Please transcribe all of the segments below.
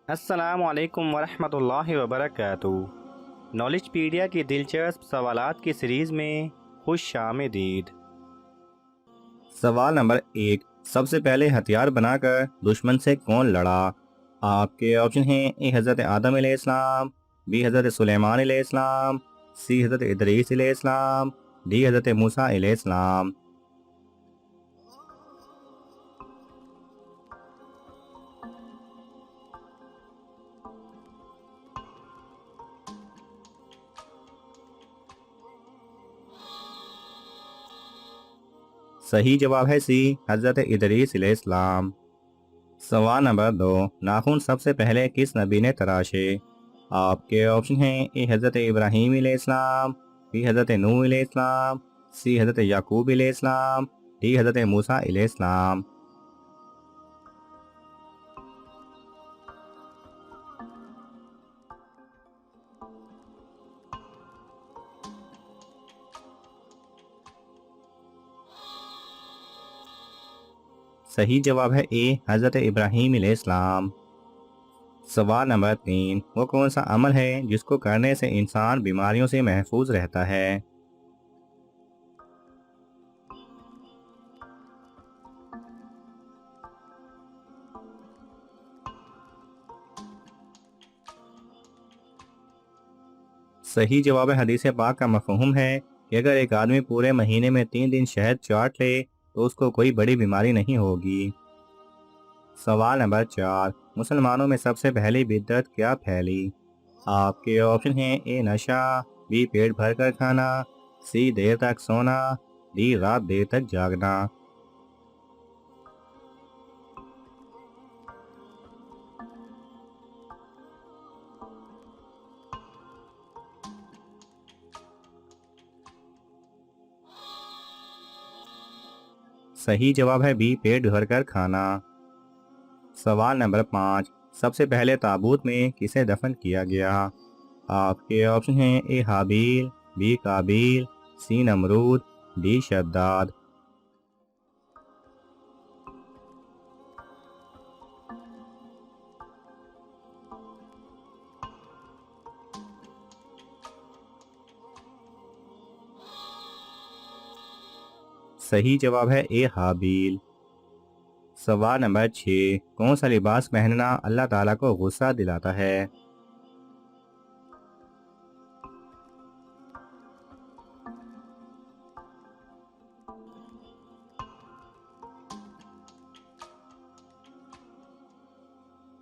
अस्सलाम वालेकुम वरहमतुल्लाहि वबरकातुहू। नॉलेजपीडिया की दिलचस्प सवालात की सीरीज़ में खुश आमदीद। सवाल नंबर 1। सबसे पहले हथियार बनाकर दुश्मन से कौन लड़ा? आपके ऑप्शन हैं: ए हज़रत आदम अलैहिस्सलाम, बी हज़रत सुलेमान अलैहिस्सलाम, सी हज़रत इदरीस अलैहिस्सलाम, डी हज़रत मूसा अलैहिस्सलाम। सही जवाब है सी, हज़रत इदरीस अलैहिस्सलाम। सवाल नंबर 2। नाखून सबसे पहले किस नबी ने तराशे? आपके ऑप्शन हैं: ए हज़रत इब्राहीम अलैहिस्सलाम, बी हज़रत नूह अलैहिस्सलाम, सी हज़रत याकूब अलैहिस्सलाम, डी हज़रत मूसा अलैहिस्सलाम। सही जवाब है ए, हज़रत इब्राहीम अलैहिस्सलाम। सवाल नंबर 3। वो कौन सा अमल है जिसको करने से इंसान बीमारियों से महफूज रहता है? सही जवाब है हदीस पाक का मफ़हूम है कि अगर एक आदमी पूरे महीने में 3 दिन शहद चाट ले तो उसको कोई बड़ी बीमारी नहीं होगी। सवाल नंबर 4। मुसलमानों में सबसे पहली बिदअत क्या फैली? आपके ऑप्शन हैं: ए नशा, बी पेट भर कर खाना, सी देर तक सोना, डी रात देर तक जागना। सही जवाब है बी, पेट भर कर खाना। सवाल नंबर 5। सबसे पहले ताबूत में किसे दफन किया गया? आपके ऑप्शन हैं: ए हाबील, बी काबील, सी नमरूद, डी शद्दाद। सही जवाब है ए हाबील। सवाल नंबर 6। कौन सा लिबास पहनना अल्लाह ताला को गुस्सा दिलाता है?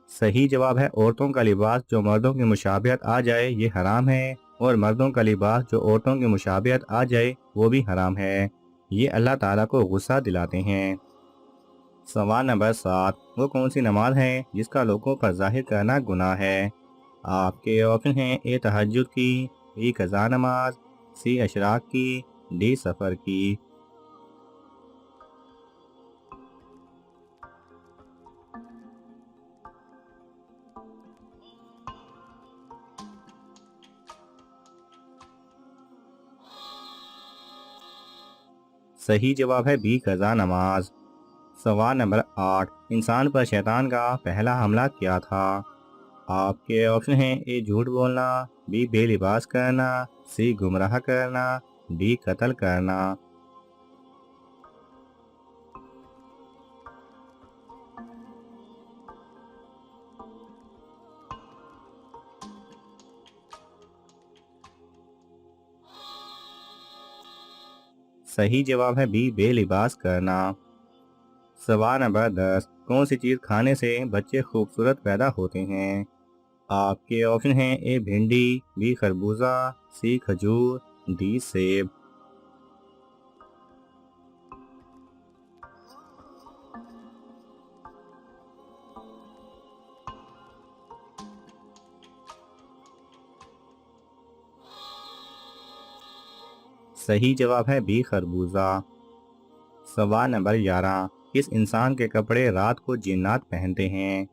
सही जवाब है औरतों का लिबास जो मर्दों की मुशाबियत आ जाए ये हराम है, और मर्दों का लिबास जो औरतों की मुशाबियत आ जाए वो भी हराम है। ये अल्लाह ताला को गुस्सा दिलाते हैं। सवाल नंबर 7। वो कौन सी नमाज है जिसका लोगों पर जाहिर करना गुनाह है? आपके ऑप्शन हैं: ए तहज्जुद की, बी कज़ा नमाज, सी अशराक की, डी सफ़र की। सही जवाब है बी कज़ा नमाज। सवाल नंबर 8। इंसान पर शैतान का पहला हमला क्या था? आपके ऑप्शन हैं: ए झूठ बोलना, बी बेलिबास करना, सी गुमराह करना, डी कत्ल करना। सही जवाब है बी बेलिबास करना। सवाल नंबर 10। कौन सी चीज़ खाने से बच्चे खूबसूरत पैदा होते हैं? आपके ऑप्शन हैं: ए भिंडी, बी खरबूजा, सी खजूर, डी सेब। सही जवाब है बी खरबूजा। सवाल नंबर 11। किस इंसान के कपड़े रात को जिन्नात पहनते हैं?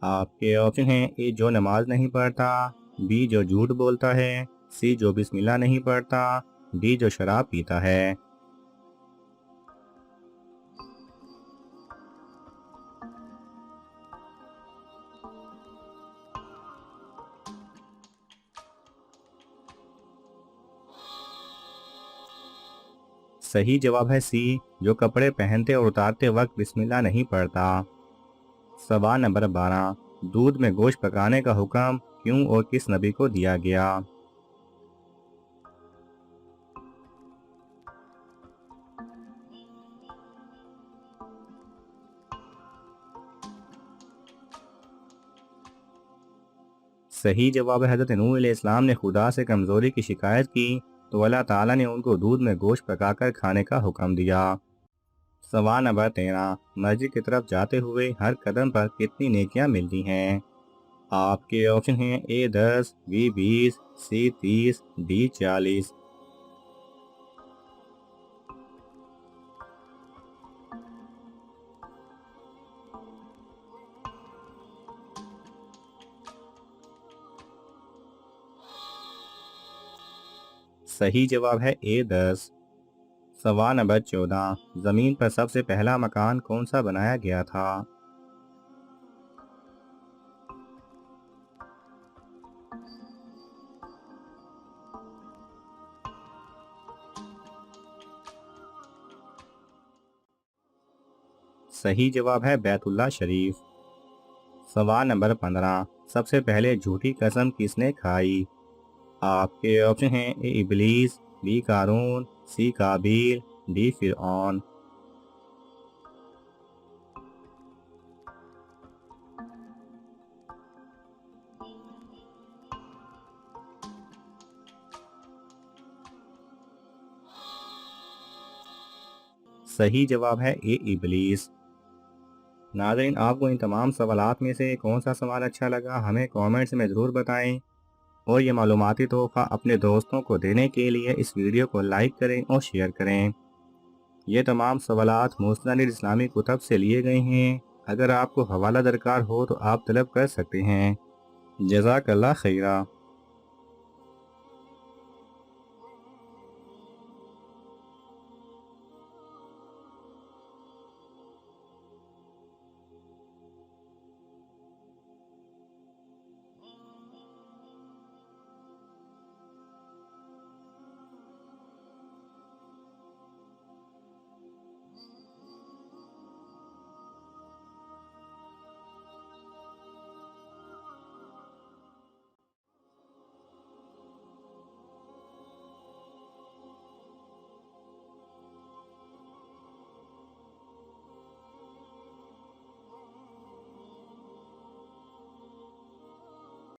आपके ऑप्शन हैं: ए जो नमाज नहीं पढ़ता, बी जो झूठ बोलता है, सी जो बिस्मिल्लाह नहीं पढ़ता, डी जो शराब पीता है। सही जवाब है सी, जो कपड़े पहनते और उतारते वक्त बिस्मिल्लाह नहीं पढ़ता। सवाल नंबर 12, दूध में गोश्त पकाने का हुक्म क्यों और किस नबी को दिया गया? सही जवाब है हज़रत नूह अलैहिस्सलाम ने खुदा से कमज़ोरी की शिकायत की तो अल्लाह ताला ने उनको दूध में गोश्त पकाकर खाने का हुक्म दिया। सवाल नंबर 13, मस्जिद की तरफ जाते हुए हर कदम पर कितनी नेकियां मिलती हैं? आपके ऑप्शन हैं ए 10, बी 20, सी 30, डी 40। सही जवाब है ए 10। सवाल नंबर 14, ज़मीन पर सबसे पहला मकान कौन सा बनाया गया था? सही जवाब है बैतुल्ला शरीफ। सवाल नंबर 15, सबसे पहले झूठी कसम किसने खाई? आपके ऑप्शन हैं ए इबलीस, बी कारून, सी काबिल, डी फिरऔन। सही जवाब है ए इबलीस। नाज़रीन, आपको इन तमाम सवालात में से कौन सा सवाल अच्छा लगा हमें कमेंट्स में ज़रूर बताएं और ये मालूमाती तोहफ़ा अपने दोस्तों को देने के लिए इस वीडियो को लाइक करें और शेयर करें। ये तमाम सवालात मुस्नद इस्लामी कुतब से लिए गए हैं। अगर आपको हवाला दरकार हो तो आप तलब कर सकते हैं। जज़ाकल्लाह खैरा।